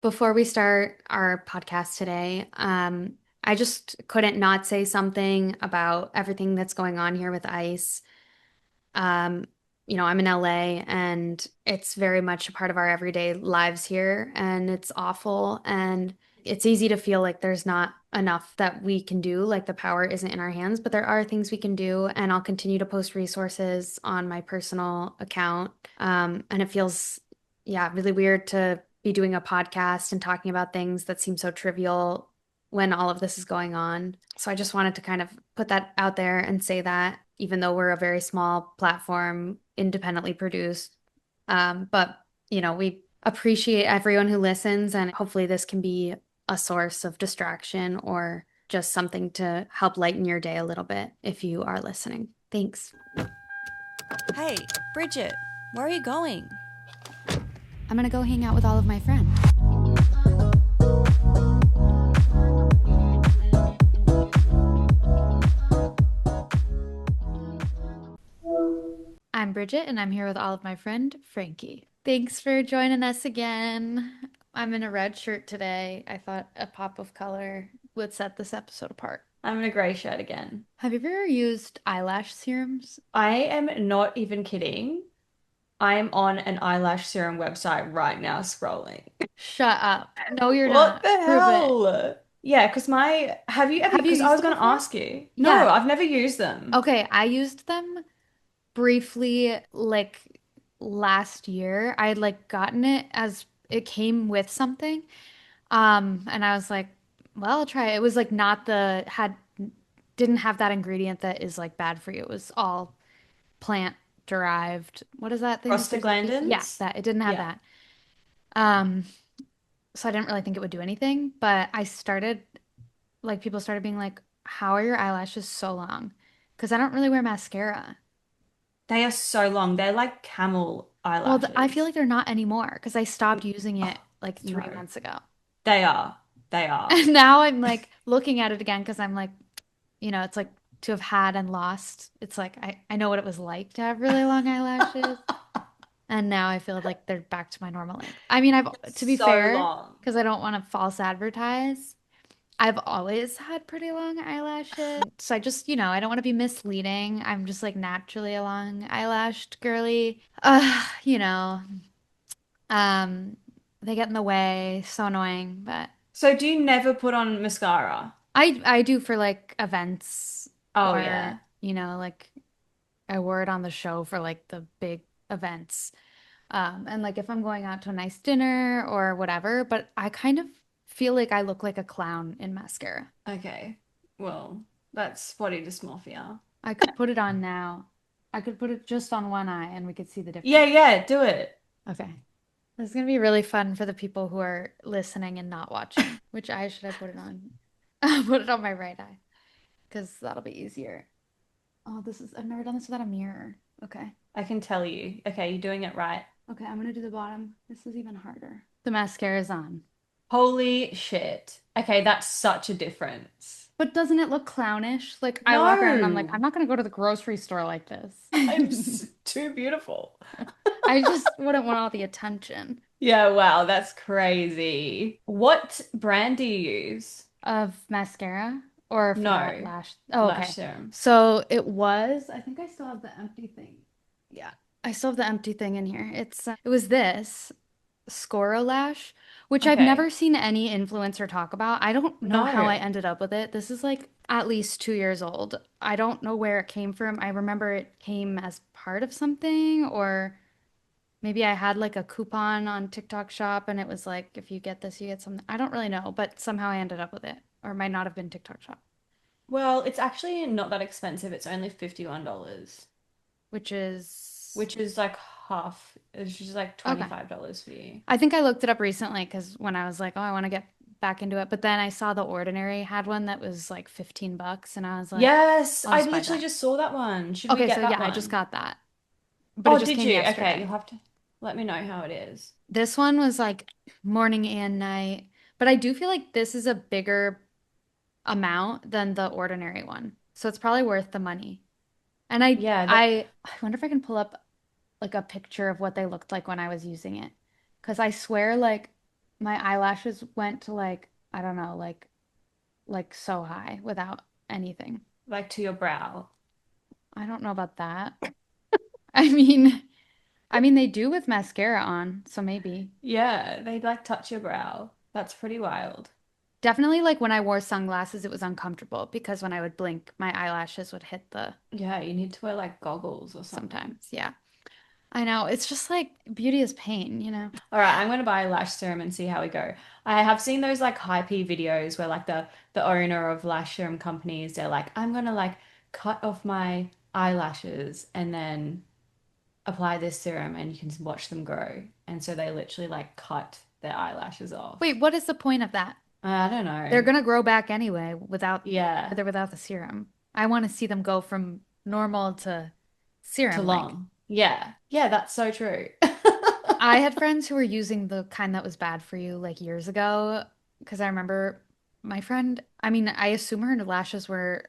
Before we start our podcast today, I just couldn't not say something about everything that's going on here with ICE. Um, I'm in LA and it's very much a part of our everyday lives here, and it's awful. And it's easy to feel like there's not enough that we can do, like the power isn't in our hands, but there are things we can do. And I'll continue to post resources on my personal account. And it feels, yeah, really weird to be doing a podcast and talking about things that seem so trivial when all of this is going on. So I just wanted to kind of put that out there and say that even though we're a very small platform, independently produced, but we appreciate everyone who listens, and hopefully this can be a source of distraction or just something to help lighten your day a little bit if you are listening. Thanks. Hey, Bridget, where are you going? I'm gonna go hang out with all of my friends. I'm Bridget, and I'm here with all of my friend Frankie. Thanks for joining us again. I'm in a red shirt today. I thought a pop of color would set this episode apart. I'm in a grey shirt again. Have you ever used eyelash serums? I am not even kidding. I'm on an eyelash serum website right now scrolling. Shut up. No, you're What not. the Prove it. hell? Yeah, because have you ever, Have you because I used was them going to before? ask you. No, Yeah. I've never used them. Okay, I used them briefly like last year. I had like gotten it as it came with something. And I was like, well, I'll try it. It was like not the had didn't have that ingredient that is like bad for you. It was all plant derived. What is that thing that there's like yeah, Prostaglandins? that it didn't have Yeah. that. Um, so I didn't really think it would do anything, but I started like people started being like, "How are your eyelashes so long?" Because I don't really wear mascara. They are so long. They're like camel Well, I feel eyelashes. like they're not anymore because I stopped using it Oh, like no. 3 months ago. They are. They are. And now I'm like looking at it again because I'm like, it's like to have had and lost. It's like I know what it was like to have really long eyelashes. And now I feel like they're back to my normal length. I mean, to be So fair, long. because I don't want to false advertise, I've always had pretty long eyelashes. So I just, I don't want to be misleading. I'm just like naturally a long eyelashed girly. Um, they get in the way, so annoying, but So do you never put on mascara? I do for like events Oh or, yeah. like I wore it on the show for like the big events. And like if I'm going out to a nice dinner or whatever, but I kind of feel like I look like a clown in mascara. Okay. Well, that's body dysmorphia. I could put it on now. I could put it just on one eye and we could see the Yeah, difference. yeah, do it. Okay. This is gonna be really fun for the people who are listening and not watching. Which eye should I put it on? I'll put it on my right eye because that'll be easier. Oh, I've never done this without a mirror. Okay. I can tell you. Okay, you're doing it right. Okay, I'm gonna do the bottom. This is even harder. The mascara's on. Holy shit. Okay, that's such a difference. But doesn't it look clownish? Like I walk around and I'm like, No, I'm not gonna go to the grocery store like this. too beautiful. I just wouldn't want all the attention Yeah, wow, that's crazy. What brand do you use? of mascara or for that No, lash. Oh, lash okay. serum. So it was, I think I still have the empty thing. Yeah, I still have the empty thing in here. It was this Scoro lash, which I've never Okay. seen any influencer talk about. I don't know how I No. ended up with it. This is like at least 2 years old. I don't know where it came from. I remember it came as part of something, or maybe I had like a coupon on TikTok Shop and it was like, if you get this, you get something. I don't really know, but somehow I ended up with it, or it might not have been TikTok Shop, Well, it's actually not that expensive. It's only $51, which is which is like half, it's just like okay. $25 for you. I think I looked it up recently because when I was like, oh, I want to get back into it, but then I saw The Ordinary had one that was like 15 bucks and I was like, Yes, I'll I just buy literally that. just saw that one. Should we Okay, get so that yeah, I just one? got that, but it Oh, just did came you? Okay, you'll yesterday. have to let me know how it is. This one was like morning and night, but I do feel like this is a bigger amount than the ordinary one. So it's probably worth the money. And Yeah, that I wonder if I can pull up like a picture of what they looked like when I was using it. Because I swear like my eyelashes went to like, I don't know, like so high without anything. Like to your brow. I don't know about that. I mean, I mean they do with mascara on, so maybe. Yeah, they like touch your brow. That's pretty wild. Definitely like when I wore sunglasses, it was uncomfortable because when I would blink, my eyelashes would hit the Yeah, you need to wear like goggles or something. sometimes. Yeah. I know. It's just like beauty is pain, you know? All right, I'm gonna buy a lash serum and see how we go. I have seen those like hypey videos where like the owner of lash serum companies, they're like, I'm gonna like cut off my eyelashes and then apply this serum and you can watch them grow. And so they literally like cut their eyelashes off. Wait, what is the point of that? I don't They're know. gonna grow back anyway without Yeah, with or without the serum. I want to see them go from normal to too serum like. long. Yeah, yeah, that's so true. I had friends who were using the kind that was bad for you like years ago because I remember my friend, I mean, I assume her lashes were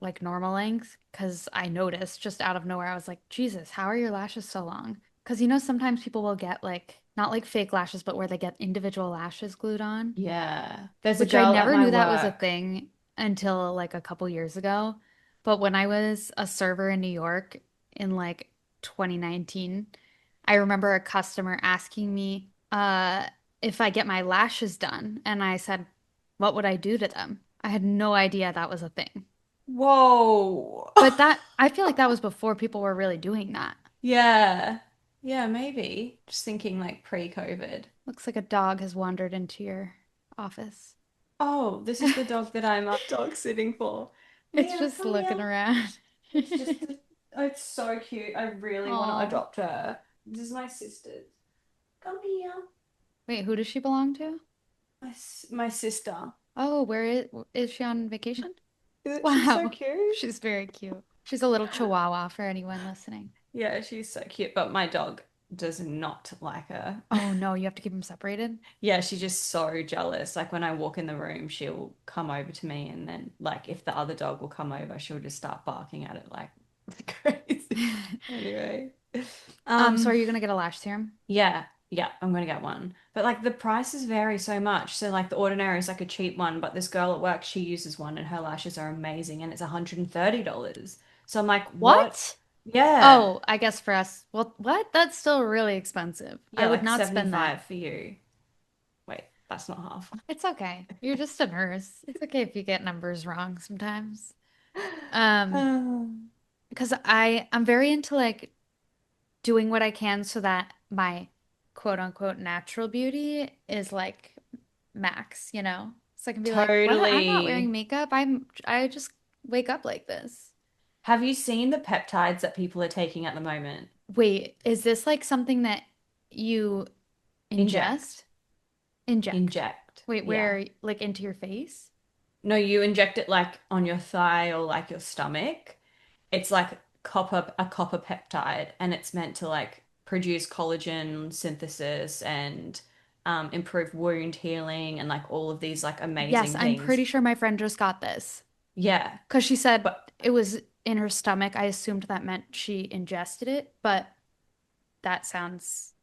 like normal length because I noticed just out of nowhere. I was like, Jesus, how are your lashes so long? Because you know, sometimes people will get like, not like fake lashes, but where they get individual lashes glued on, Yeah, there's a which I girl at never my knew that was a work. thing until like a couple years ago. But when I was a server in New York in like 2019, I remember a customer asking me if I get my lashes done. And I said, what would I do to them? I had no idea that was a thing. Whoa. But that, I feel like that was before people were really doing that. Yeah. Yeah, maybe. Just thinking like pre-COVID. Looks like a dog has wandered into your office. Oh, this is the dog that I'm dog sitting for. It's Mia, just come looking here. around. It's just, oh, it's so cute. I really want to Oh, adopt her. This is my sister's. Come here. wait, who does she belong to? My sister. Oh, is she on vacation? Isn't she so Wow, cute? she's very cute. She's a little chihuahua for anyone listening. Yeah, she's so cute, but my dog does not like her. Oh no, you have to keep them separated? Yeah, she's just so jealous. Like when I walk in the room, she'll come over to me, and then like if the other dog will come over, she'll just start barking at it like crazy. Anyway. So are Um, you gonna get a lash serum? yeah, yeah, I'm gonna get one. But like the prices vary so much. So like the Ordinary is like a cheap one, but this girl at work, she uses one and her lashes are amazing and it's $130. So I'm like, what? What? Yeah. Oh, I guess for us. Well, what? That's still really expensive. I Yeah, would like not spend that. 75 for you. Wait, that's not half. It's okay. You're just a nurse. It's okay if you get numbers wrong sometimes. Um, Um, because I'm very into like doing what I can so that my quote unquote natural beauty is like max, you know? So I can be like, what? I'm not wearing Totally. makeup. I just wake up like this. Have you seen the peptides that people are taking at the moment? Wait, is this like something that you ingest? Inject. Inject. Inject. Wait, Yeah. where like into your face? No, you inject it like on your thigh or like your stomach. It's like a copper peptide, and it's meant to like produce collagen synthesis and improve wound healing and like all of these like Yes, amazing I'm things. pretty sure my friend just got this. Yeah. Because she said But it was in her stomach. I assumed that meant she ingested it, but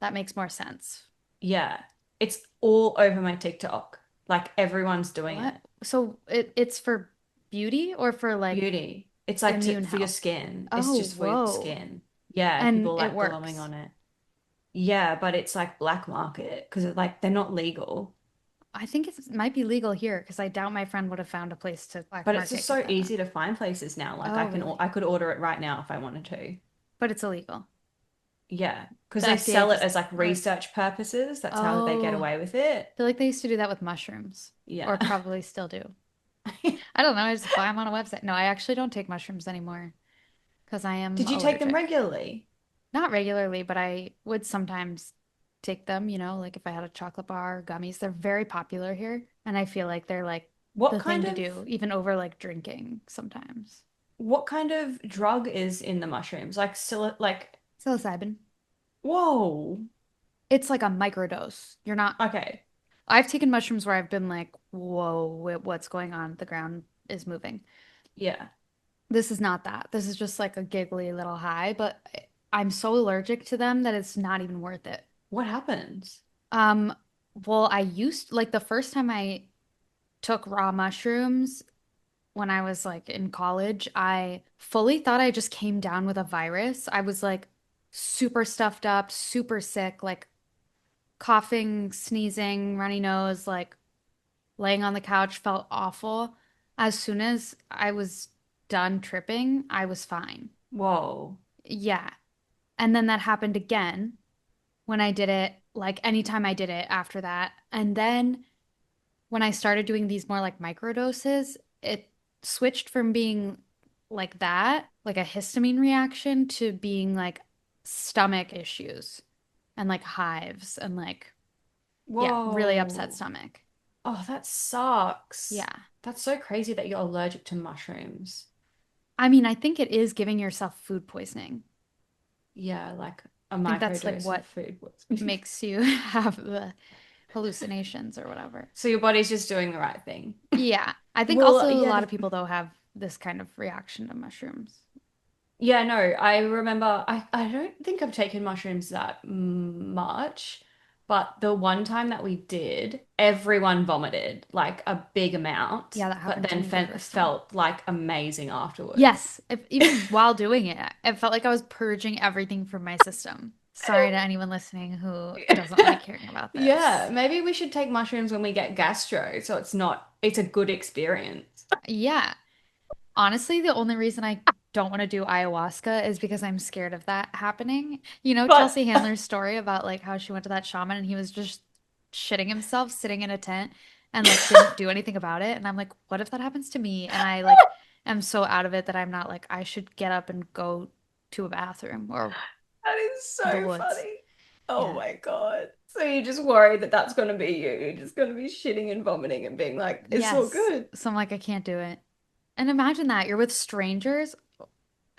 that makes more sense. yeah, it's all over my TikTok. Like everyone's doing What? it. So it's for beauty or for like Beauty. It's like immune for your health? skin. It's Oh, just for your whoa. skin. Yeah, And people it like glowing works. on it. Yeah, but it's like black market because like they're not legal. I think it might be legal here because I doubt my friend would have found a place to black But it's just market get so that done. easy to find places now. Like Oh, really? I could order it right now if I wanted to. But it's illegal. Yeah, because The they FDA sell it just, as like or, research purposes. That's how they get oh, I away with it. feel like they used to do that with mushrooms, or Yeah. probably still do. I don't know. I just buy them on a website. No, I actually don't take mushrooms anymore because I am Did you take them allergic. regularly? Not regularly, but I would sometimes take them, like if I had a chocolate bar or gummies. They're very popular here, and I feel like they're like What the thing kind to of do, even over like drinking sometimes. what kind of drug is in the mushrooms? Like like Psilocybin. whoa. It's like a microdose. You're not. Okay. I've taken mushrooms where I've been like, whoa, what's going on? The ground is moving. Yeah. This is not that. This is just like a giggly little high, but I'm so allergic to them that it's not even worth it. What happens? Um, Well, I used like the first time I took raw mushrooms when I was like in college, I fully thought I just came down with a virus. I was like super stuffed up, super sick, like coughing, sneezing, runny nose, like laying on the couch, felt awful. As soon as I was done tripping, I was fine. Whoa. Yeah. And then that happened again when I did it, like anytime I did it after that. And then when I started doing these more like microdoses, it switched from being like that, like a histamine reaction, to being like stomach issues and like hives and like, yeah, really upset Whoa. stomach. Oh, that sucks. Yeah. That's so crazy that you're allergic to mushrooms. I mean, I think it is giving yourself food poisoning. Yeah, like a I think that's like microdose of what food poisoning. makes you have the hallucinations or whatever. So your body's just doing the right thing. Yeah. I think Well, also a yeah, lot of people though have this kind of reaction to mushrooms. yeah, no, I remember I don't think I've taken mushrooms that much, but the one time that we did, everyone vomited like a big amount, Yeah, that but happened to then me the first time. felt like amazing afterwards. Yes, if, even while doing it, it felt like I was purging everything from my system. Sorry to anyone listening who doesn't like hearing about Yeah, this. maybe we should take mushrooms when we get gastro, so it's a good experience. Yeah, honestly, the only reason I don't want to do ayahuasca is because I'm scared of that happening. You know, But Chelsea Handler's story about like how she went to that shaman and he was just shitting himself sitting in a tent and like didn't do anything about it. And I'm like, what if that happens to me? And I like am so out of it that I'm not like, I should get up and go to a bathroom or that is the so woods. funny. Oh Yeah. my God. So you're just worried that that's going to be you. You're just going to be shitting and vomiting and being like, it's all Yes. good. So I'm like, I can't do it. And imagine that you're with strangers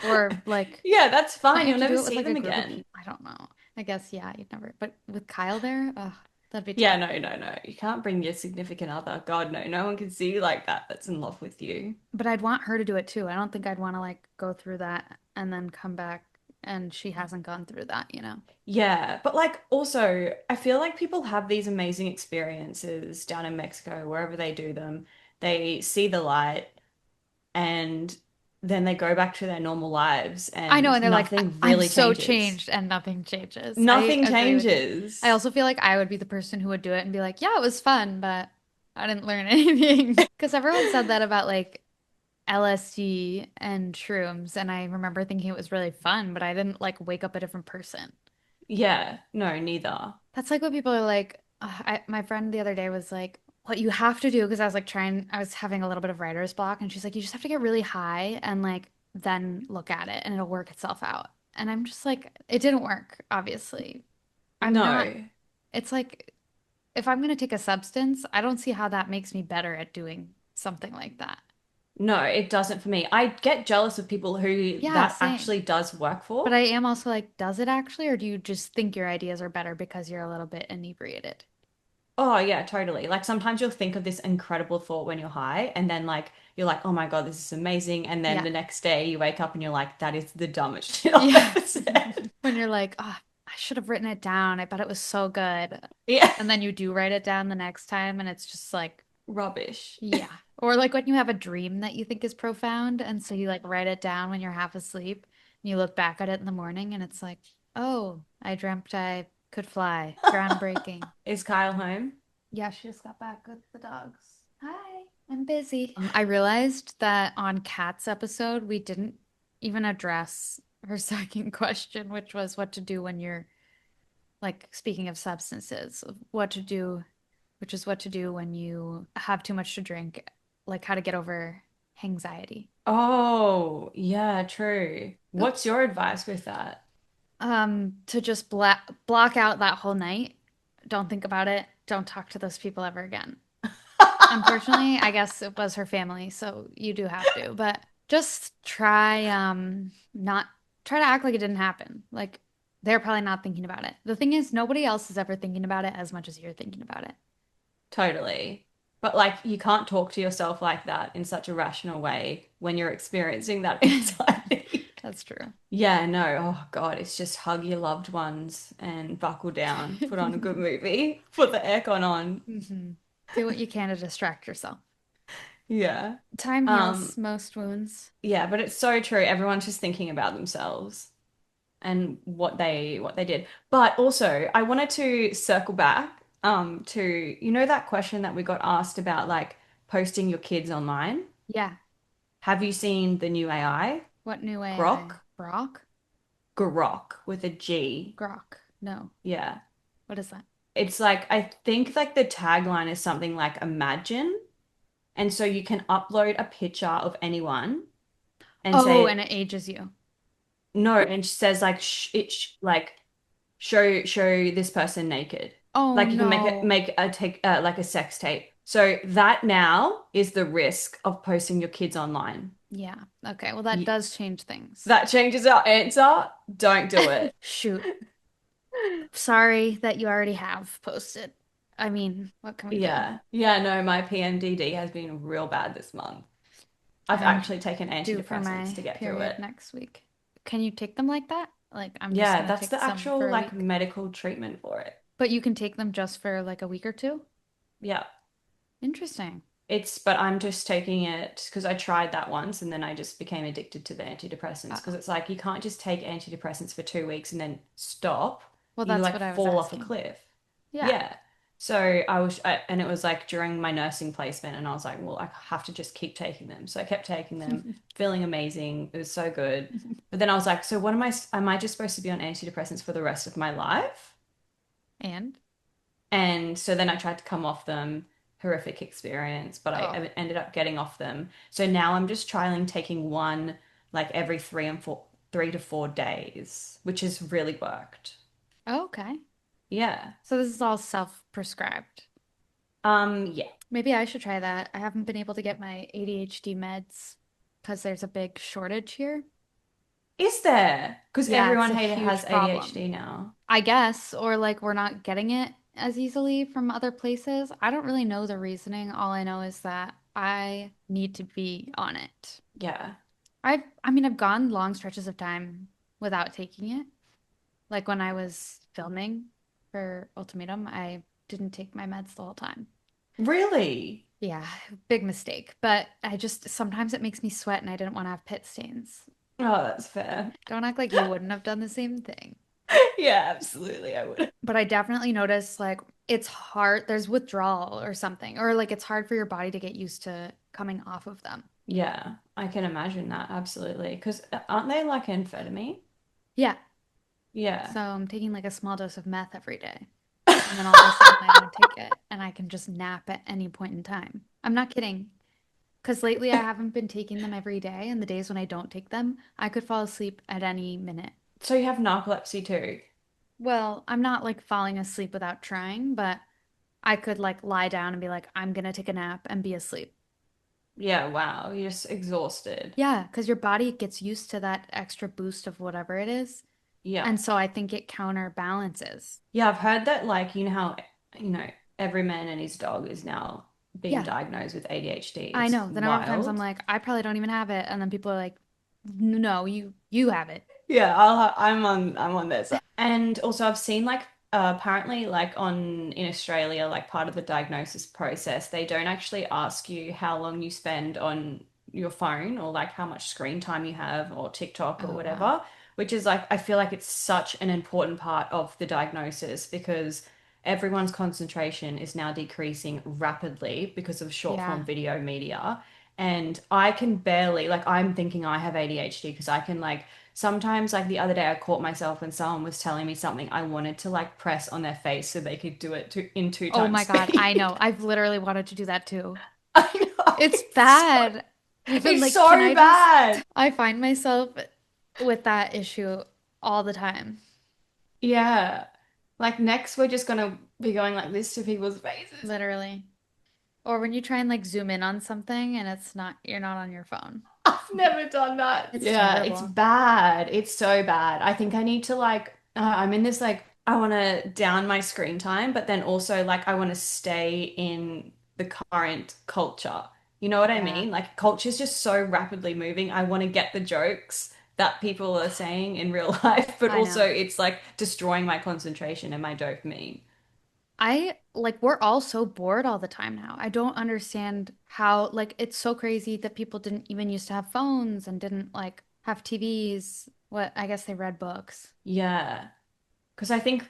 or like, Yeah, that's don't fine. you You'll have to never do it with see like a them group of again. people? I don't know. I guess, yeah, you'd never. But with Kyle there, ugh, that'd be Yeah, tough. no, no, no. You can't bring your significant other. God, no. No one can see you like that that's in love with you. But I'd want her to do it too. I don't think I'd want to like go through that and then come back and she hasn't gone through that, you know? Yeah, but like also, I feel like people have these amazing experiences down in Mexico, wherever they do them. They see the light and then they go back to their normal lives I know, and and they're like, nothing I'm really so changes. changed and nothing changes. I Nothing agree with you. I changes. also feel like I would be the person who would do it and be like, yeah, it was fun, but I didn't learn anything. Because everyone said that about like LSD and shrooms, and I remember thinking it was really fun, but I didn't like wake up a different person. Yeah, no, neither. That's like what people are like. My friend the other day was like, what you have to do, because I was like I was having a little bit of writer's block, and she's like, you just have to get really high and like then look at it and it'll work itself out. And I'm just like, it didn't work, obviously. I'm not, No, it's like, if I'm going to take a substance, I don't see how that makes me better at doing something like that. no, it doesn't for me. I get jealous of people who Yeah, that same. actually does work But for. I am also like, does it actually, or do you just think your ideas are better because you're a little bit inebriated? Oh, yeah, totally. Like sometimes you'll think of this incredible thought when you're high, and then like you're like, oh my God, this is amazing. And then Yeah. the next day you wake up and you're like, that is the dumbest shit I've Yeah. ever said. When you're like, oh, I should have written it down. I bet it was so good. Yeah, And then you do write it down the next time, and it's just like, rubbish. yeah. Or like when you have a dream that you think is profound, and so you like write it down when you're half asleep, and you look back at it in the morning, and it's like, oh, I dreamt I could fly. Groundbreaking. Is Kyle home? Yeah, she just got back with the dogs. Hi, I'm busy. I realized that on Kat's episode, we didn't even address her second question, which was what to do when you're like speaking of substances, what to do, which is what to do when you have too much to drink, like how to get over anxiety. Oh, yeah, true. What's Oops. your advice with that? To just block out that whole night. Don't think about it. Don't talk to those people ever again. Unfortunately, I guess it was her family, so you do have to. But just try not try to act like it didn't happen. Like they're probably not thinking about it. The thing is, nobody else is ever thinking about it as much as you're thinking about it. Totally. But like you can't talk to yourself like that in such a rational way when you're experiencing that That's anxiety. That's true. Yeah, no. Oh God, it's just hug your loved ones and buckle down, put on a good movie, put the aircon on. hmm Do what you can to distract yourself. Yeah. Time Um, heals most wounds. yeah, but it's so true. Everyone's just thinking about themselves and what they did. But also, I wanted to circle back to that question that we got asked about like posting your kids online. Yeah. Have you seen the new AI? What new Grok? AI? Brock? Grok with a G. Grok. No. Yeah. What is that? It's like I think like the tagline is something like imagine. And so you can upload a picture of anyone and Oh, and say it ages you. no, and it says like like show this person naked. Oh Like you can make it no. make a take like a sex tape. So that now is the risk of posting your kids online. Yeah. Okay. Well, that Y- does change things. That changes our answer. Don't do it. Shoot. Sorry that you already have posted. I mean, what can we do? Yeah. Yeah, no, my PMDD has been real bad this month. I've I'm actually taken due for antidepressants my to get through period it. next week. Can you take them like that? Like, I'm just Yeah, gonna that's take the some actual for a like week. medical treatment for it. But you can take them just for like a week or two? Yeah. Interesting. But I'm just taking it because I tried that once and then I just became addicted to the antidepressants Oh, because it's like you can't just take antidepressants for 2 weeks and then stop. well, You that's like what I was fall off a asking. cliff. Yeah. Yeah. So and it was like during my nursing placement, and I was like, well, I have to just keep taking them. So I kept taking them, feeling amazing. It was so good. But then I was like, so what am I just supposed to be on antidepressants for the rest of my life? And? And so then I tried to come off them, horrific experience, but Oh. I ended up getting off them. So now I'm just trialing taking one like every 3 to 4 days, which has really worked. Okay. Yeah. So this is all self-prescribed. Yeah. Maybe I should try that. I haven't been able to get my ADHD meds because there's a big shortage here. Is there? Because Yeah, it's everyone a has huge problem. ADHD now. I guess, or like we're not getting it as easily from other places. I don't really know the reasoning. All I know is that I need to be on it. Yeah. I mean, I've gone long stretches of time without taking it. Like when I was filming for Ultimatum, I didn't take my meds the whole time. Really? Yeah, big mistake. But I just sometimes it makes me sweat and I didn't want to have pit stains. Oh, that's fair. Don't act like you wouldn't have done the same thing. Yeah, absolutely. I would. But I definitely noticed like it's hard, there's withdrawal or something, or like it's hard for your body to get used to coming off of them. Yeah, I can imagine that. Absolutely. Because aren't they like amphetamine? Yeah. Yeah. So I'm taking like a small dose of meth every day. And then all of a sudden I don't take it and I can just nap at any point in time. I'm not kidding. Because lately I haven't been taking them every day, and the days when I don't take them, I could fall asleep at any minute. So you have narcolepsy too? Well, I'm not like falling asleep without trying, but I could like lie down and be like, I'm gonna take a nap and be asleep. Yeah, wow. You're just exhausted. Yeah, because your body gets used to that extra boost of whatever it is. Yeah. And so I think it counterbalances. Yeah, I've heard that like, how, you know, every man and his dog is now being Yeah, diagnosed with ADHD. I It's know. The number of times I'm wild. like, I probably don't even have it. And then people are like, no, you have it. Yeah, I'm on their side. And also I've seen like apparently like on in Australia, like part of the diagnosis process, they don't actually ask you how long you spend on your phone or like how much screen time you have or TikTok or Oh, wow. whatever, which is like I feel like it's such an important part of the diagnosis because everyone's concentration is now decreasing rapidly because of short form Yeah. video media. And I can barely, like, I'm thinking I have ADHD because I can, like, sometimes, like, the other day I caught myself when someone was telling me something I wanted to, like, press on their face so they could do it in two Oh times my God, I speed. know. I've literally wanted to do that too. I know, It's bad. Even it's like, can so I just, bad. I find myself with that issue all the time. Yeah. Like, next we're just gonna be going like this to people's faces. Literally. Or when you try and like zoom in on something and it's not, you're not on your phone. I've never done that. It's Yeah, it's terrible. bad. It's so bad. I think I need to like I'm in this like I want to down my screen time, but then also like I want to stay in the current culture. You know what I Yeah. mean? Like culture's just so rapidly moving. I want to get the jokes, that people are saying in real life, but I also know. it's like destroying my concentration and my dopamine. I like we're all so bored all the time now. I don't understand how like it's so crazy that people didn't even used to have phones and didn't like have TVs. What I guess they read books. Yeah. Because I think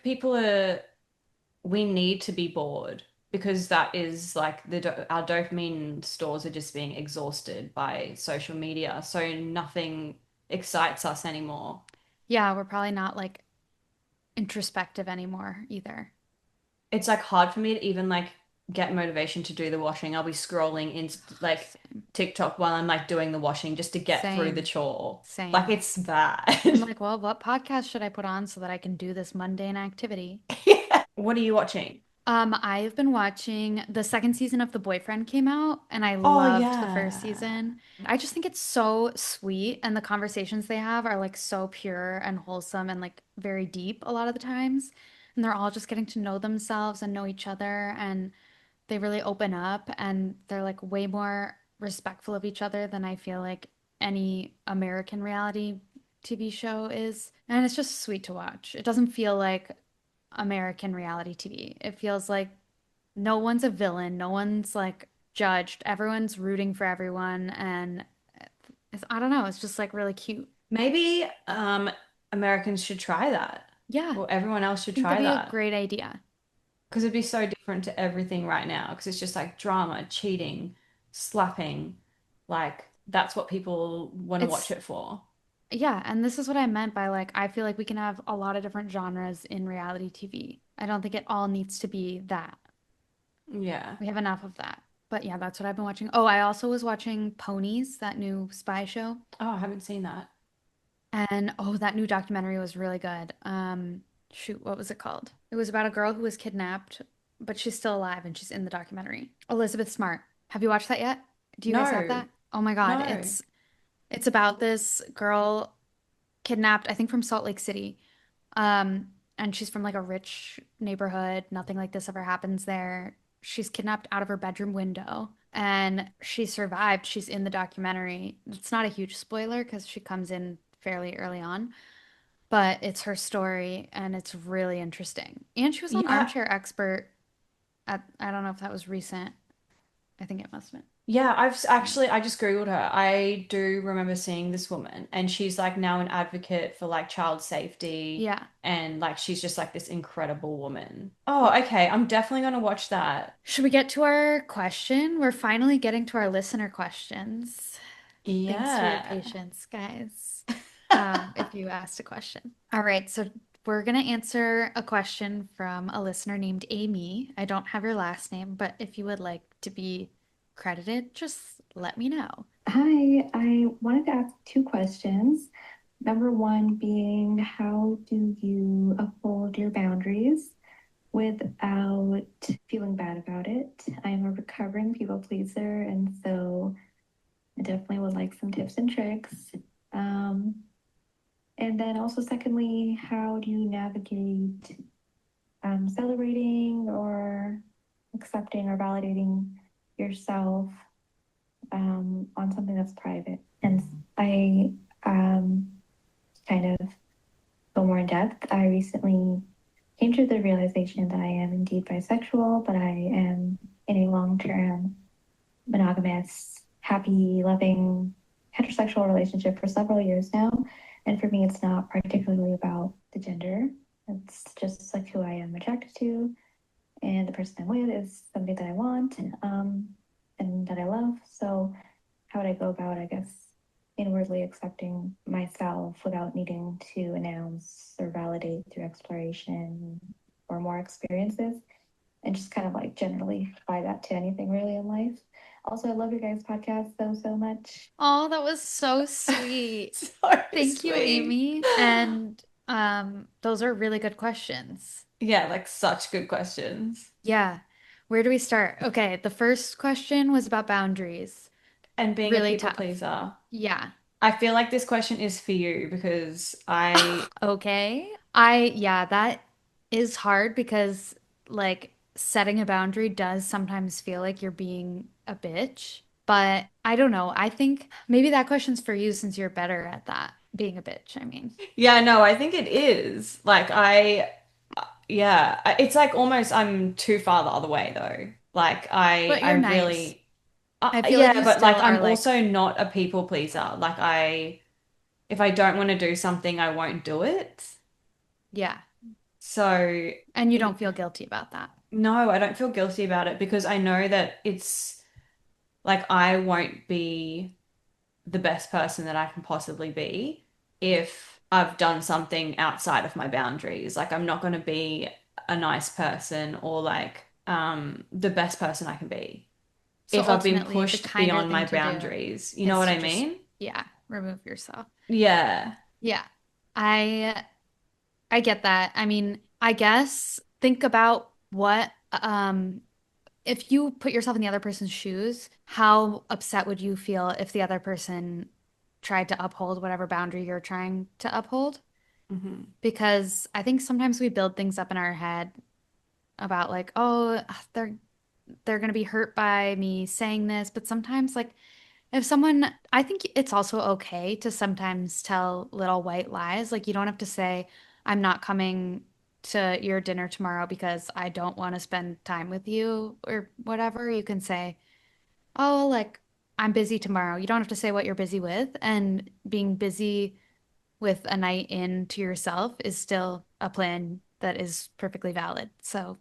we need to be bored because that is like our dopamine stores are just being exhausted by social media. So nothing excites us anymore. Yeah, we're probably not like introspective anymore either. It's like hard for me to even like get motivation to do the washing. I'll be scrolling in like Same. TikTok while I'm like doing the washing just to get through the Same. chore. Like Same. it's I'm bad. like, well, what podcast should I put on so that I can do this mundane activity? Yeah. What are you watching? I've been watching the second season of The Boyfriend came out and I Oh loved the first yeah. season. I just think it's so sweet and the conversations they have are like so pure and wholesome and like very deep a lot of the times. And they're all just getting to know themselves and know each other and they really open up and they're like way more respectful of each other than I feel like any American reality TV show is. And it's just sweet to watch. It doesn't feel like American reality TV. It feels like no one's a villain, no one's like judged, everyone's rooting for everyone, and I don't know, it's just like really cute. Maybe Americans should try that. Yeah, I Or everyone else should think that'd try be a that. great idea. Because it'd be so different to everything right now. Because it's just like drama, cheating, slapping. Like that's what people want to watch It's it for. yeah, and this is what I meant by like I feel like we can have a lot of different genres in reality TV. I don't think it all needs to be that. Yeah. We have enough of that. But yeah, that's what I've been watching. Oh, I also was watching Ponies, that new spy show. Oh, I haven't seen that. And oh, that new documentary was really good. Shoot, what was it called? It was about a girl who was kidnapped, but she's still alive and she's in the documentary. Elizabeth Smart. Have you watched that yet? Do you guys have No, that? Oh my God, no. it's about this girl kidnapped, I think from Salt Lake City. And she's from like a rich neighborhood. Nothing like this ever happens there. She's kidnapped out of her bedroom window and she survived. She's in the documentary. It's not a huge spoiler because she comes in fairly early on, but it's her story and it's really interesting. And she was on Yeah, Armchair Expert at, I don't know if that was recent. I think it must have yeah, been. actually I just Googled her. I do remember seeing this woman and she's like now an advocate for like child safety Yeah. and like she's just like this incredible woman. Oh, Yeah. okay. I'm definitely gonna watch that. Should we get to our question? We're finally getting to our listener questions. Thanks for your Yeah. patience, guys. If you asked a question. All right, so we're gonna answer a question from a listener named Amy. I don't have your last name, but if you would like to be credited, just let me know. Hi, I wanted to ask two questions. Number one being, how do you uphold your boundaries without feeling bad about it? I am a recovering people pleaser, and so I definitely would like some tips and tricks. Um, and then also, secondly, how do you navigate celebrating or accepting or validating yourself on something that's private? And I kind of go more in depth. I recently came to the realization that I am indeed bisexual, but I am in a long term monogamous, happy, loving, heterosexual relationship for several years now. And for me, it's not particularly about the gender. It's just like who I am attracted to. And the person I'm with is somebody that I want and that I love. So, how would I go about, I guess, inwardly accepting myself without needing to announce or validate through exploration or more experiences? And just kind of like generally apply that to anything really in life. Also, I love your guys' podcast so much. Oh, that was so sweet. So Thank you, sweet. Amy. And those are really good questions. Yeah, like such good questions. Yeah. Where do we start? Okay, the first question was about boundaries. And being a Really people tough. pleaser. Yeah. I feel like this question is for you because I, Okay. Yeah, that is hard because like setting a boundary does sometimes feel like you're being a bitch. But I don't know. I think maybe that question's for you since you're better at that. being a bitch, I mean. Yeah, no, I think it is. Like yeah, it's like almost I'm too far the other way though. Like But I you're nice. really, I feel like yeah, you but still like are I'm like, also not a people pleaser. Like if I don't want to do something, I won't do it. yeah. So, And you don't y- feel guilty about that. no, I don't feel guilty about it because I know that it's like I won't be the best person that I can possibly be if I've done something outside of my boundaries. Like I'm not going to be a nice person or like the best person I can be So if I've been ultimately, the pushed kinder beyond thing my to do boundaries. You know is what to I just, mean? yeah, remove yourself. Yeah. Yeah. I I get that. I mean, I guess think about what if you put yourself in the other person's shoes, how upset would you feel if the other person tried to uphold whatever boundary you're trying to uphold? Hmm. Because I think sometimes we build things up in our head about like, oh, they're gonna be hurt by me saying this, but sometimes like if someone, I think it's also okay to sometimes tell little white lies. Like, you don't have to say, I'm not coming to your dinner tomorrow because I don't want to spend time with you or whatever. You can say, oh, like, I'm busy tomorrow. You don't have to say what you're busy with. And being busy with a night in to yourself is still a plan that is perfectly valid. So,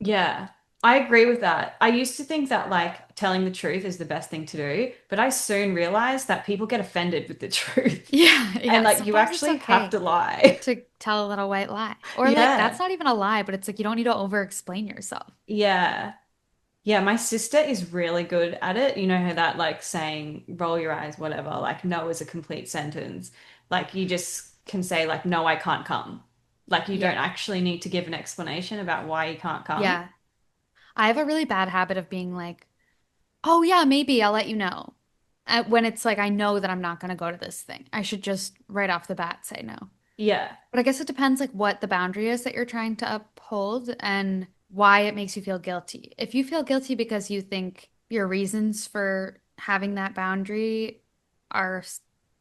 Yeah. I agree with that. I used to think that like telling the truth is the best thing to do, but I soon realized that people get offended with the truth. yeah, And yeah, like you sometimes it's actually have okay to lie. to tell a little white lie. Or like that's Yeah. not even a lie, but it's like you don't need to over explain yourself. Yeah. Yeah, my sister is really good at it. You know how that like saying roll your eyes, whatever, like no is a complete sentence. Like you just can say like no, I can't come. Like you don't Yeah. actually need to give an explanation about why you can't come. Yeah. I have a really bad habit of being like, "Oh yeah, maybe I'll let you know." When it's like I know that I'm not going to go to this thing. I should just right off the bat say no. Yeah. But I guess it depends like what the boundary is that you're trying to uphold and why it makes you feel guilty. If you feel guilty because you think your reasons for having that boundary are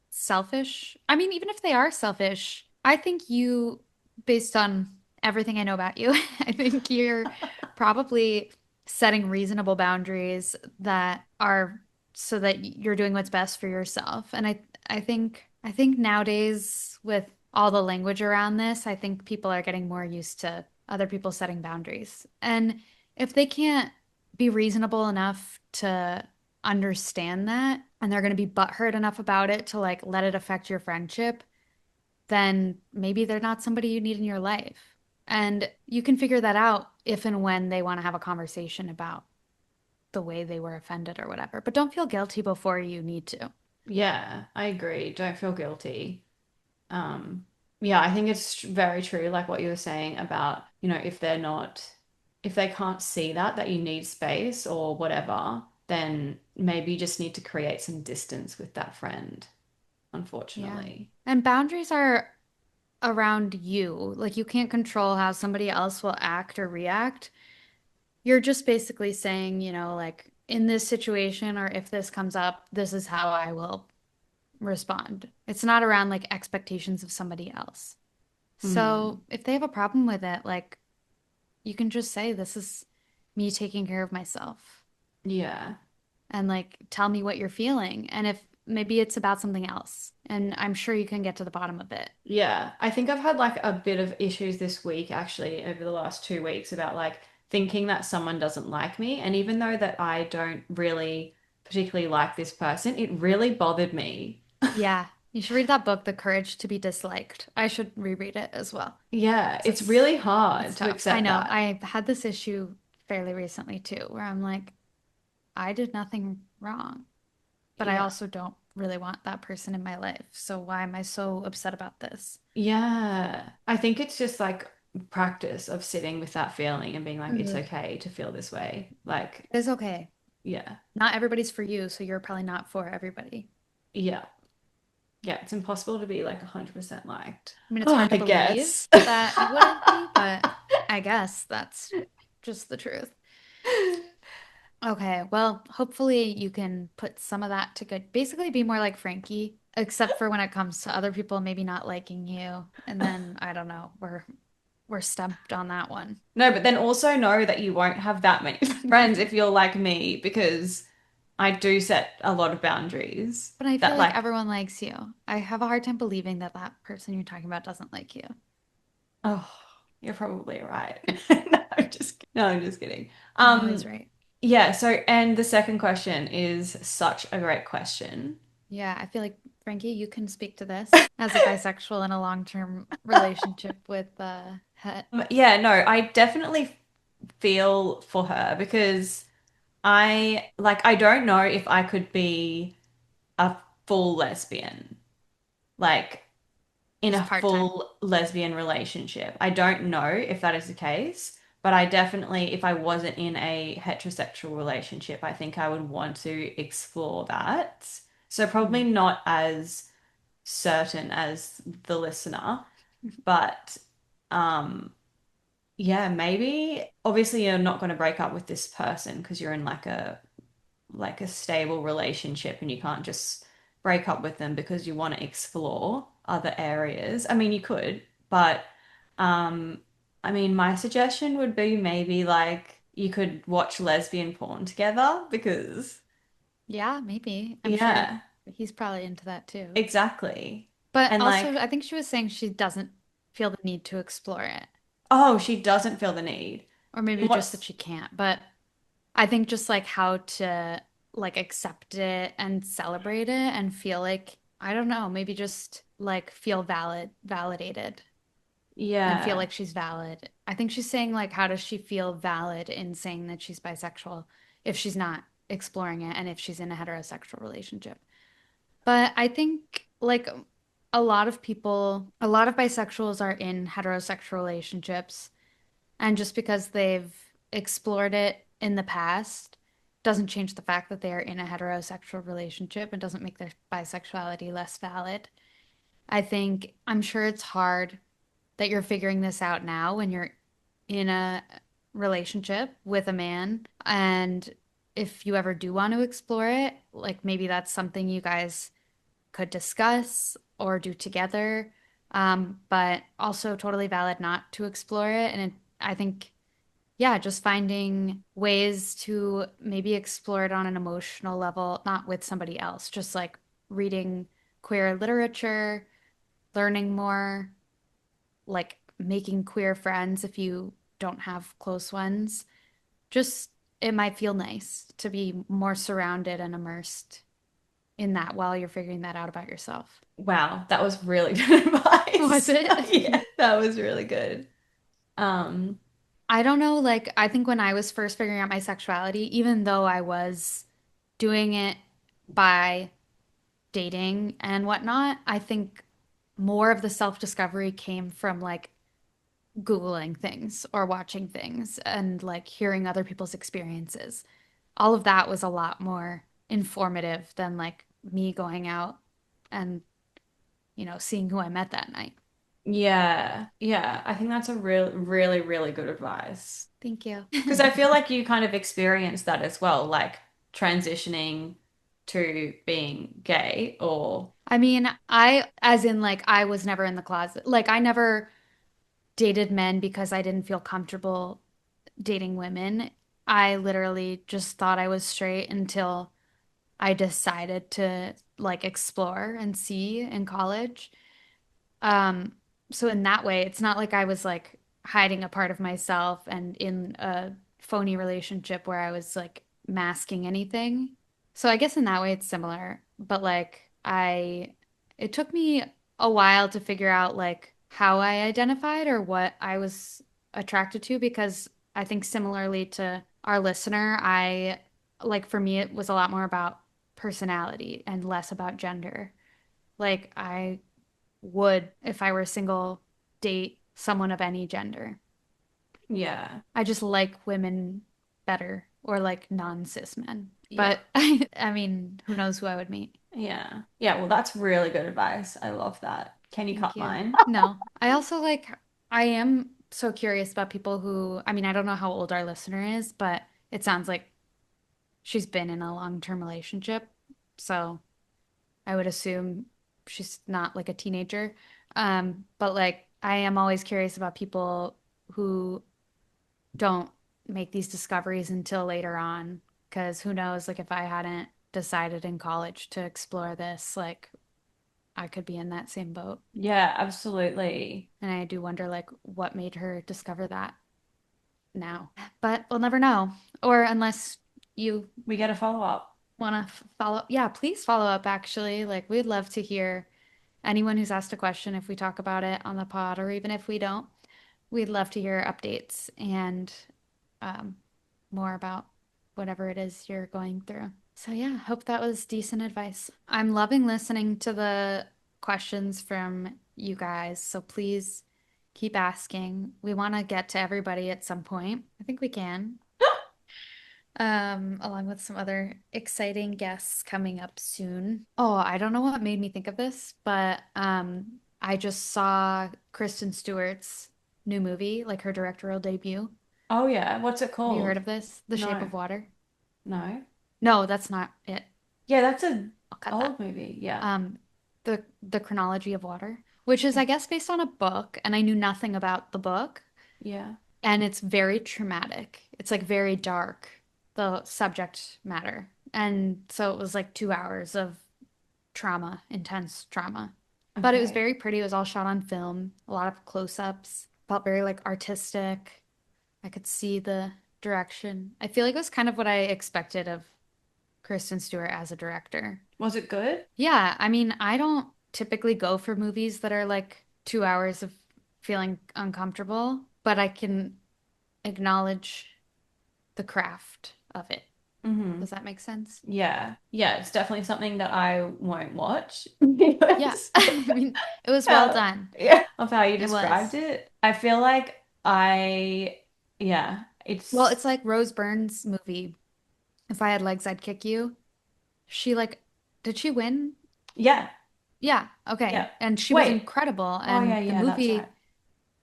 selfish, I mean, even if they are selfish, I think you, based on everything I know about you, I think you're probably setting reasonable boundaries that are so that you're doing what's best for yourself. And I think nowadays with all the language around this, I think people are getting more used to other people setting boundaries. And if they can't be reasonable enough to understand that, and they're going to be butthurt enough about it to like let it affect your friendship, then maybe they're not somebody you need in your life. And you can figure that out if and when they want to have a conversation about the way they were offended or whatever. But don't feel guilty before you need to. Yeah, I agree. Don't feel guilty. Um, yeah, I think it's very true, like what you were saying about, if they're not, if they can't see that you need space or whatever, then maybe you just need to create some distance with that friend, Yeah. unfortunately. And boundaries are around you. Like you can't control how somebody else will act or react. You're just basically saying, like in this situation or if this comes up, this is how I will respond. It's not around like expectations of somebody else. Hmm. So if they have a problem with it, like you can just say, this is me taking care of myself Yeah. and like tell me what you're feeling. And if maybe it's about something else, and I'm sure you can get to the bottom of it. Yeah. I think I've had like a bit of issues this week, actually, over the last 2 weeks about like thinking that someone doesn't like me. And even though that I don't really particularly like this person, it really bothered me. Yeah, you should read that book, The Courage to be Disliked. I should reread it as well. Yeah, 'Cause it's really it's hard to tough. I accept know. that. I had this issue fairly recently too, where I'm like, I did nothing wrong, but I Yeah. also don't really want that person in my life. So why am I so upset about this? Yeah. I think it's just like practice of sitting with that feeling and being like, it's Mhm. okay to feel this way. Like, It's okay. yeah. Not everybody's for you, so you're probably not for everybody. Yeah. Yeah. It's impossible to be like 100% liked. I mean, it's Oh, hard to I believe guess. that you wouldn't be, but I guess that's just the truth. Okay, well, hopefully you can put some of that to good. Basically, be more like Frankie except for when it comes to other people maybe not liking you. And then I don't know, we're stumped on that one. No, but then also know that you won't have that many friends if you're like me because I do set a lot of boundaries But I feel that like like, everyone likes you. I have a hard time believing that that person you're talking about doesn't like you. oh, you're probably right. No, I'm just kidding. I'm always right. Yeah, so and the second question is such a great question. Yeah, I feel like Frankie, you can speak to this as a bisexual in a long-term relationship with het. Yeah, no, I definitely feel for her because I don't know if I could be a full lesbian, like in Just a part-time. full lesbian relationship. I don't know if that is the case, but I definitely, if I wasn't in a heterosexual relationship, I think I would want to explore that. So probably Mhm. not as certain as the listener, but um yeah, maybe obviously you're not going to break up with this person because you're in like a stable relationship and you can't just break up with them because you want to explore other areas. I mean, you could, but um, I mean, my suggestion would be maybe like you could watch lesbian porn together because, Yeah, maybe. I'm sure yeah, he's probably into that too. exactly. But And also, like, I think she was saying she doesn't feel the need to explore it, oh, she doesn't feel the need. or maybe And just that what's, she can't. But I think just like how to like accept it and celebrate it and feel like, I don't know, maybe just like feel validated and feel yeah, like she's valid. I think she's saying like, how does she feel valid in saying that she's bisexual if she's not exploring it and if she's in a heterosexual relationship? But I think like a lot of people, a lot of bisexuals are in heterosexual relationships, and just because they've explored it in the past doesn't change the fact that they are in a heterosexual relationship and doesn't make their bisexuality less valid. I think I'm sure it's hard that you're figuring this out now when you're in a relationship with a man. And if you ever do want to explore it, like maybe that's something you guys could discuss or do together. But also totally valid not to explore it. And I think, yeah, just finding ways to maybe explore it on an emotional level, not with somebody else, just like reading queer literature, learning more, like making queer friends if you don't have close ones. Just it might feel nice to be more surrounded and immersed in that while you're figuring that out about yourself. wow, that was really good Was advice. it? Yeah, that was really good. Um, I don't know, like I think when I was first figuring out my sexuality, even though I was doing it by dating and whatnot, I think more of the self-discovery came from like Googling things or watching things and like hearing other people's experiences. All of that was a lot more informative than like me going out and, seeing who I met that night. yeah, yeah, I think that's a really, really good advice. Thank you. Because I feel like you kind of experienced that as well, like transitioning to being gay or I mean, as in, like, I was never in the closet. Like, I never dated men because I didn't feel comfortable dating women. I literally just thought I was straight until I decided to, like, explore and see in college. Um, so in that way, it's not like I was like hiding a part of myself and in a phony relationship where I was like masking anything. So I guess in that way it's similar, but like it took me a while to figure out like how I identified or what I was attracted to because I think similarly to our listener, I like for me it was a lot more about personality and less about gender. Like I would, if I were single, date someone of any gender. yeah, I just like women better or like non-cis men. yeah, But I mean, who knows who I would meet. yeah. Yeah, well, that's really good advice. I love that. Can you Thank cut you. mine? No, I also like, I am so curious about people who, I mean, I don't know how old our listener is, but it sounds like she's been in a long-term relationship. So I would assume she's not like a teenager. But like I am always curious about people who don't make these discoveries until later on, because who knows, like if I hadn't decided in college to explore this, like I could be in that same boat. Yeah, absolutely. And I do wonder like what made her discover that now. But we'll never know. Or unless you We get a follow-up. want to follow, yeah, please follow up actually. Like we'd love to hear anyone who's asked a question if we talk about it on the pod, or even if we don't. We'd love to hear updates and um, more about whatever it is you're going through. So, yeah, hope that was decent advice. I'm loving listening to the questions from you guys. So, please keep asking. We want to get to everybody at some point. I think we can, along with some other exciting guests coming up soon. Oh, I don't know what made me think of this, but I just saw Kristen Stewart's new movie, like her directorial debut. Oh yeah, what's it Have you heard called? of this? The Shape No. of Water? No. No, that's not it. Yeah, that's a I'll cut that. old movie. Yeah. Um, the Chronology of Water, which is, Okay. I guess, based on a book, and I knew nothing about the book, Yeah. and it's very traumatic. It's like very dark, the subject matter. And so it was like 2 hours of trauma, intense trauma. But it was Okay. very pretty. It was all shot on film, a lot of close-ups. Felt very like artistic. I could see the direction. I feel like it was kind of what I expected of Kristen Stewart as a director. Was it good? Yeah, I mean, I don't typically go for movies that are like 2 hours of feeling uncomfortable, but I can acknowledge the craft of it. Mm-hmm. Does that make sense? Yeah. Yeah, it's definitely something that I won't watch Yeah, because I mean, it was well how, done. yeah, of how you It described was. it. I feel like yeah, Well, it's it's like Rose Byrne's movie, If I Had Legs, I'd Kick You. She like, did she win? yeah, Yeah, yeah. okay. And she was Wait. incredible, Oh yeah, and the yeah, that's right. movie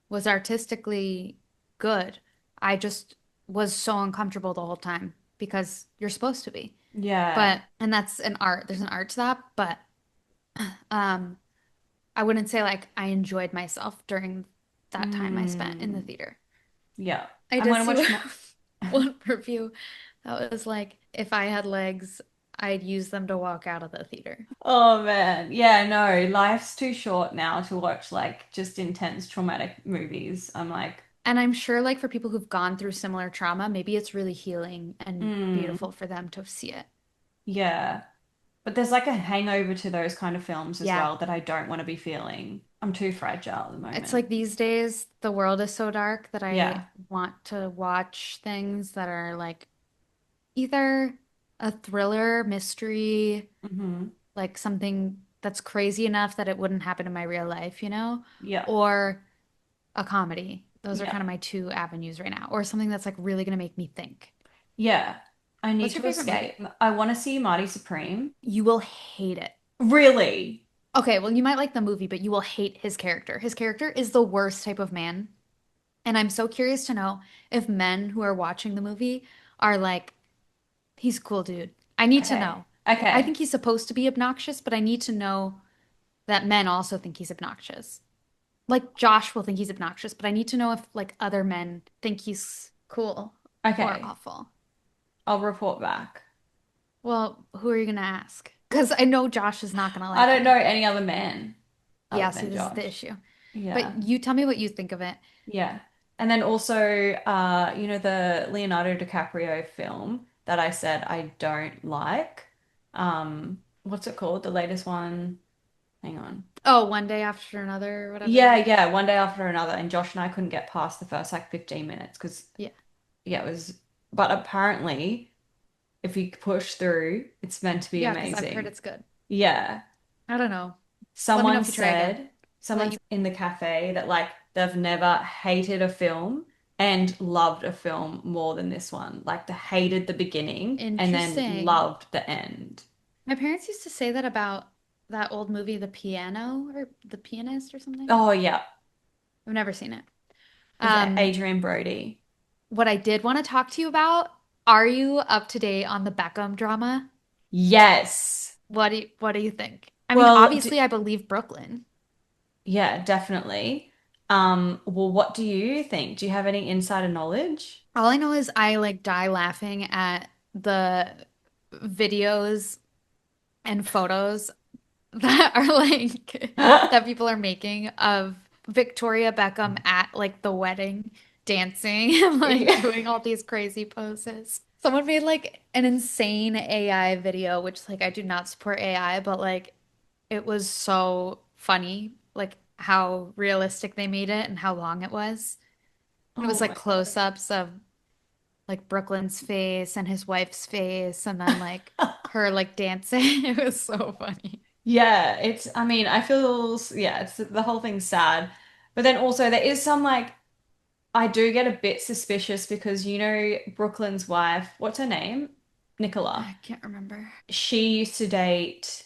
was artistically good. I just was so uncomfortable the whole time because you're supposed to be. Yeah. But, and that's an art, there's an art to that, but um I wouldn't say like I enjoyed myself during that time I spent in the Mm, theater. yeah. I I'm did gonna see watch more. one review that was like, if I had legs, I'd use them to walk out of the theater. Oh man. Yeah, no, life's too short now to watch like just intense traumatic movies. I'm like, And I'm sure, like, for people who've gone through similar trauma, maybe it's really healing and mm, beautiful for them to see it. yeah. But there's like a hangover to those kind of films as Yeah. well that I don't want to be feeling. I'm too fragile at the It's moment. like these days, the world is so dark that I Yeah. want to watch things that are like either a thriller, mystery, Hmm. like something that's crazy enough that it wouldn't happen in my real life, Yeah. or a comedy. Those are Yeah. kind of my two avenues right now, or something that's like really going to make me think. Yeah. I need What's your to favorite escape. movie? I want to see Marty Supreme. You will hate it. Really? Okay, well, you might like the movie, but you will hate his character. His character is the worst type of man. And I'm so curious to know if men who are watching the movie are like, he's a cool dude. I need to Okay. know. I Okay. think he's supposed to be obnoxious, but I need to know that men also think he's obnoxious. Like Josh will think he's obnoxious, but I need to know if like other men think he's cool or Okay. awful. I'll report back. Well, who are you gonna ask? Because I know Josh is not gonna I like don't know him. any other man Yeah, other see, than this is the Josh. issue. Yeah. But you tell me what you think of it. Yeah. And then also, the Leonardo DiCaprio film that I said I don't like. What's it called? The latest one. Hang on. Oh, one day after another or Yeah, whatever. yeah, one day after another. And Josh and I couldn't get past the first like 15 minutes because, Yeah. yeah, it was. But apparently, if you push through, it's meant to be Yeah, because I've heard amazing. it's good. Yeah. I don't know. Let me know Someone if you try again. said, I'll let someone's you. in the cafe that like they've never hated a film and loved a film more than this one. Like they hated the beginning and then Interesting. loved the end. My parents used to say that about that old movie, The Piano or The Pianist or something. Oh yeah, I've never seen it. with Um, Adrian Brody. what I did want to talk to you about, are you up to date on the Beckham drama? Yes. What do you think? I mean, Well, obviously, I believe Brooklyn. yeah, definitely. Well, what do you think? Do you have any insider knowledge? All I know is I like die laughing at the videos and photos that are like that people are making of Victoria Beckham at like the wedding dancing and like Yeah. doing all these crazy poses. Someone made like an insane AI video, which like I do not support AI, but like it was so funny, like how realistic they made it and how long it was. And it Oh was like my close-ups of like Brooklyn's face and his wife's face and then like God. her like dancing. It was so funny. Yeah, I mean, I feel, yeah, it's the whole thing's sad. But then also there is some like, I do get a bit suspicious because Brooklyn's wife, what's her name? Nicola. I can't remember. She used to date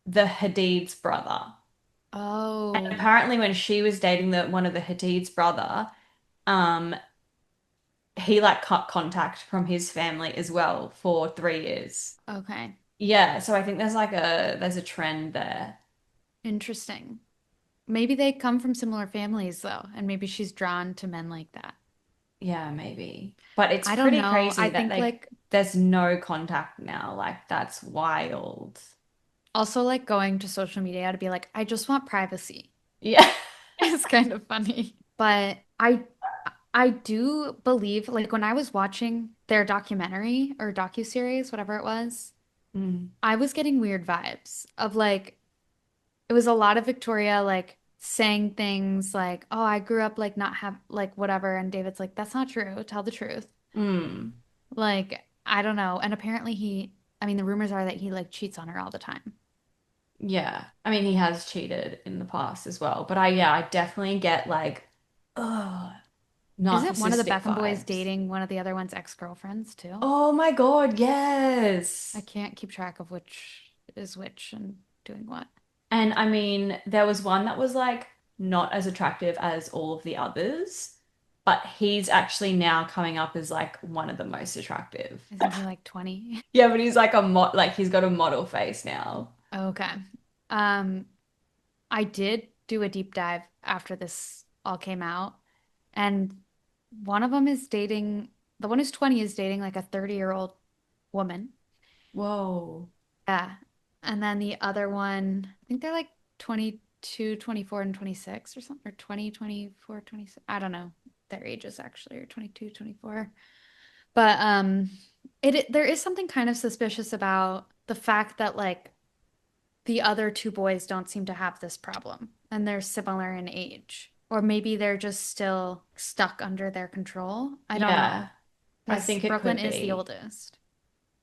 the Hadid's brother. And Oh, apparently when she was dating one of the Hadid's brother, um, he like cut contact from his family as well for 3 years. okay. Yeah, so I think there's a trend there. Interesting. Maybe they come from similar families though, and maybe she's drawn to men like that. Yeah, maybe. But it's I don't pretty know. crazy I that think like like there's no contact now. Like that's wild. also like going to social media to be like, I just want privacy. Yeah. It's kind of funny. But I do believe like when I was watching their documentary or docuseries, whatever it was, Mm. I was getting weird vibes of like it was a lot of Victoria like saying things like, "Oh, I grew up like not have like whatever," and David's like, "That's not true. Tell the truth." Mm. Like, I don't know. And apparently I mean, the rumors are that he like cheats on her all the time. Yeah. I mean, he has cheated in the past as well. But I definitely get like, oh, Isn't one of the narcissistic Beckham boys vibes. dating one of the other one's ex-girlfriends too? Oh my God, I yes. can't keep track of which is which and doing what. And I mean, there was one that was like not as attractive as all of the others, but he's actually now coming up as like one of the most attractive. Isn't he like 20? Yeah, but he's like like he's got a model face now. Okay. Um, I did do a deep dive after this all came out, and one of them is dating, the one who's 20 is dating like a 30-year-old woman. Whoa. Yeah. And then the other one, I think they're like 22, 24, and 26 or something, or 20, 24, 26. I don't know their ages actually, or 22, 24. But there is something kind of suspicious about the fact that like the other two boys don't seem to have this problem and they're similar in age. Or maybe they're just still stuck under their control. I don't know. Yeah, I Because think it Brooklyn could is the be. oldest.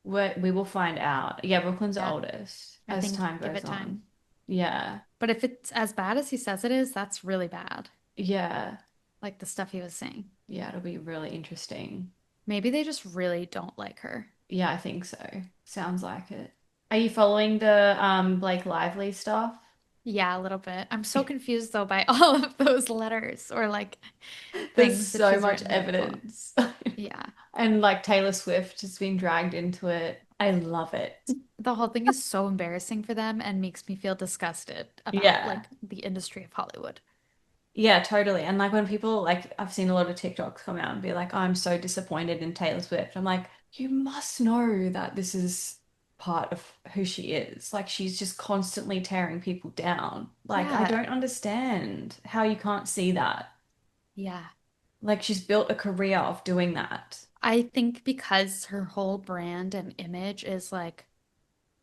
We will find out. Yeah, Brooklyn's the Yeah, oldest I as think time give goes it on. time. Yeah. But if it's as bad as he says it is, that's really bad. Yeah. Like the stuff he was saying. Yeah, it'll be really interesting. Maybe they just really don't like her. Yeah, I think so. Sounds like it. Are you following the Blake Lively stuff? Yeah, a little bit. I'm so confused though by all of those letters or like There's things that so she's much written to people. evidence. Yeah. And like Taylor Swift has been dragged into it. I love it. The whole thing is so embarrassing for them and makes me feel disgusted about Yeah. like the industry of Hollywood. Yeah, totally. And like when people like I've seen a lot of TikToks come out and be like, "Oh, I'm so disappointed in Taylor Swift." I'm like, you must know that this is part of who she is. Like she's just constantly tearing people down. Like I Yeah. don't understand how you can't see that. Yeah. Like she's built a career of doing that. I think because her whole brand and image is like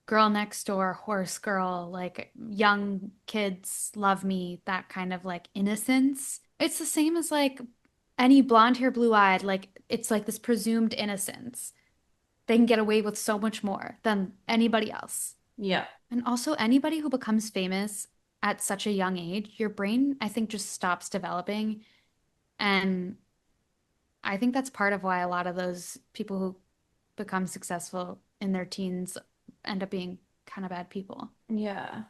girl next door, horse girl, like young kids love me, that kind of like innocence. It's the same as like any blonde hair, blue eyed, like it's like this presumed innocence. They can get away with so much more than anybody else. Yeah. And also, anybody who becomes famous at such a young age, your brain, I think, just stops developing. And I think that's part of why a lot of those people who become successful in their teens end up being kind of bad people. Yeah.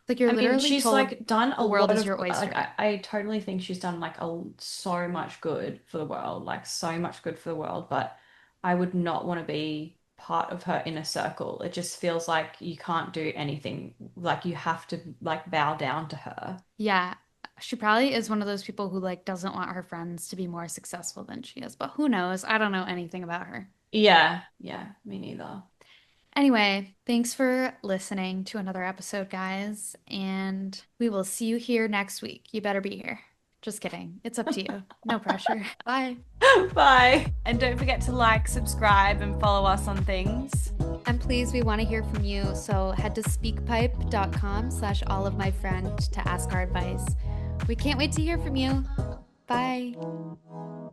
Like you're I mean, literally she's told like done a the world lot is of your like oyster. I totally think she's done like so much good for the world, like so much good for the world, but I would not want to be part of her inner circle. It just feels like you can't do anything. Like you have to like bow down to her. Yeah, she probably is one of those people who like doesn't want her friends to be more successful than she is, but who knows? I don't know anything about her. Yeah, yeah, me neither. Anyway, thanks for listening to another episode, guys, and we will see you here next week. You better be here. Just kidding. It's up to you. No pressure. Bye. Bye. And don't forget to like, subscribe, and follow us on things. And please, we want to hear from you. So head to speakpipe.com/allofmyfriend to ask our advice. We can't wait to hear from you. Bye.